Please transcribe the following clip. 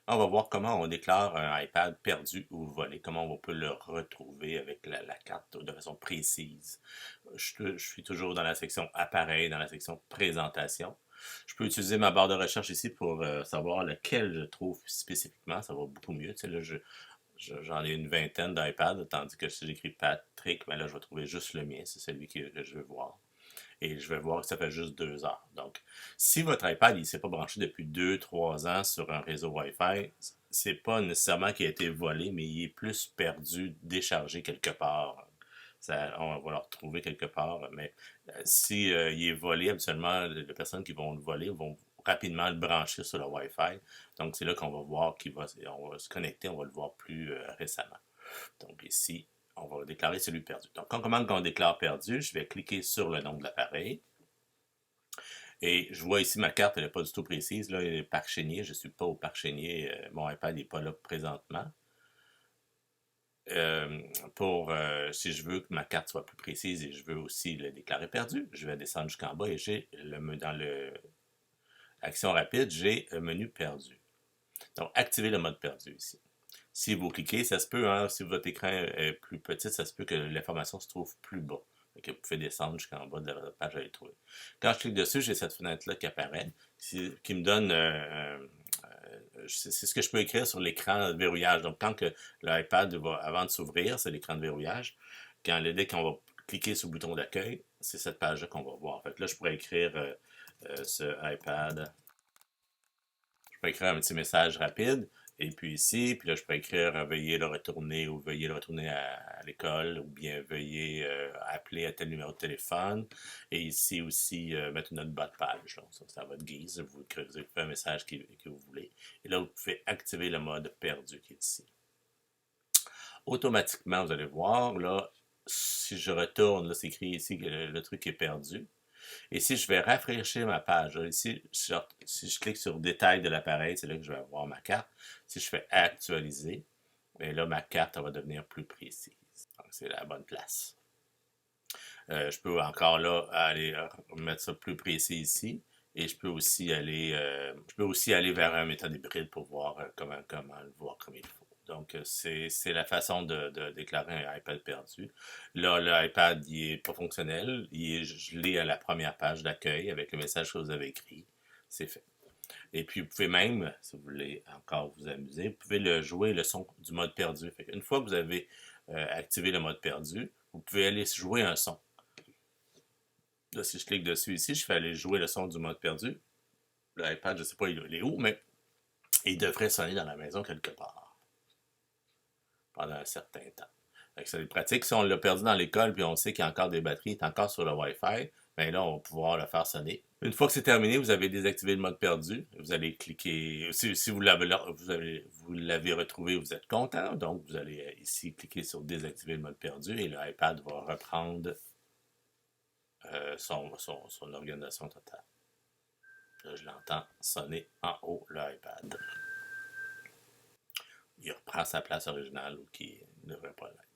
On va voir comment on déclare un iPad perdu ou volé, comment on peut le retrouver avec la carte de façon précise. Je suis toujours dans la section appareil, dans la section présentation. Je peux utiliser ma barre de recherche ici pour savoir lequel je trouve spécifiquement, ça va beaucoup mieux. Tu sais, là, j'en ai une vingtaine d'iPads, tandis que si j'écris Patrick, ben là, je vais trouver juste le mien, c'est celui que je veux voir. Et je vais voir que ça fait juste 2 heures. Donc, si votre iPad il ne s'est pas branché depuis 2-3 ans sur un réseau Wi-Fi, c'est pas nécessairement qu'il a été volé, mais il est plus perdu, déchargé quelque part. Ça, on va le retrouver quelque part. Mais si il est volé, habituellement, les personnes qui vont le voler vont rapidement le brancher sur le Wi-Fi. Donc, c'est là qu'on va voir on va se connecter, on va le voir plus récemment. Donc, ici, on va déclarer celui perdu. Donc, comment on déclare perdu, je vais cliquer sur le nom de l'appareil. Et je vois ici ma carte, elle n'est pas du tout précise. Là, il est Parc Chénier, je ne suis pas au Parc Chénier. Mon iPad n'est pas là présentement. Si je veux que ma carte soit plus précise et je veux aussi le déclarer perdu, je vais descendre jusqu'en bas et j'ai dans le action rapide, j'ai un menu perdu. Donc, activer le mode perdu ici. Si vous cliquez, ça se peut, hein, si votre écran est plus petit, ça se peut que l'information se trouve plus bas. Donc, vous pouvez descendre jusqu'en bas de la page à les trouver. Quand je clique dessus, j'ai cette fenêtre-là qui apparaît, qui me donne c'est ce que je peux écrire sur l'écran de verrouillage. Donc, quand l'iPad va, avant de s'ouvrir, c'est l'écran de verrouillage. Dès qu'on va cliquer sur le bouton d'accueil, c'est cette page-là qu'on va voir. En fait, là, je pourrais écrire ce iPad. Je peux écrire un petit message rapide. Et puis ici, puis là, je peux écrire veuillez le retourner ou veuillez le retourner à l'école ou bien veuillez appeler à tel numéro de téléphone. Et ici aussi, mettre une note bas de page. Donc, ça, c'est à votre guise. Vous écrivez un message que vous voulez. Et là, vous pouvez activer le mode perdu qui est ici. Automatiquement, vous allez voir, là, si je retourne, là, c'est écrit ici que le truc est perdu. Et si je vais rafraîchir ma page, là, ici, si je clique sur détail de l'appareil, c'est là que je vais avoir ma carte. Si je fais actualiser, bien là, ma carte va devenir plus précise. Donc, c'est la bonne place. Je peux encore là aller mettre ça plus précis ici. Et je peux aussi aller vers un méthode hybride pour voir comment le voir comme il faut. Donc, c'est la façon de déclarer un iPad perdu. Là, l'iPad, il n'est pas fonctionnel. Il est gelé à la première page d'accueil avec le message que vous avez écrit. C'est fait. Et puis, vous pouvez même, si vous voulez encore vous amuser, vous pouvez jouer le son du mode perdu. Une fois que vous avez activé le mode perdu, vous pouvez aller jouer un son. Là, si je clique dessus ici, je fais aller jouer le son du mode perdu. L'iPad, je ne sais pas il est où, mais il devrait sonner dans la maison quelque part pendant un certain temps. C'est pratique. Si on l'a perdu dans l'école puis on sait qu'il y a encore des batteries, il est encore sur le Wi-Fi, bien là, on va pouvoir le faire sonner. Une fois que c'est terminé, vous avez désactivé le mode perdu. Vous allez cliquer. Si vous l'avez retrouvé, vous êtes content. Donc, vous allez ici cliquer sur désactiver le mode perdu et l'iPad va reprendre son organisation totale. Là, je l'entends sonner en haut, l'iPad. Il reprend sa place originale qui ne devrait pas l'être.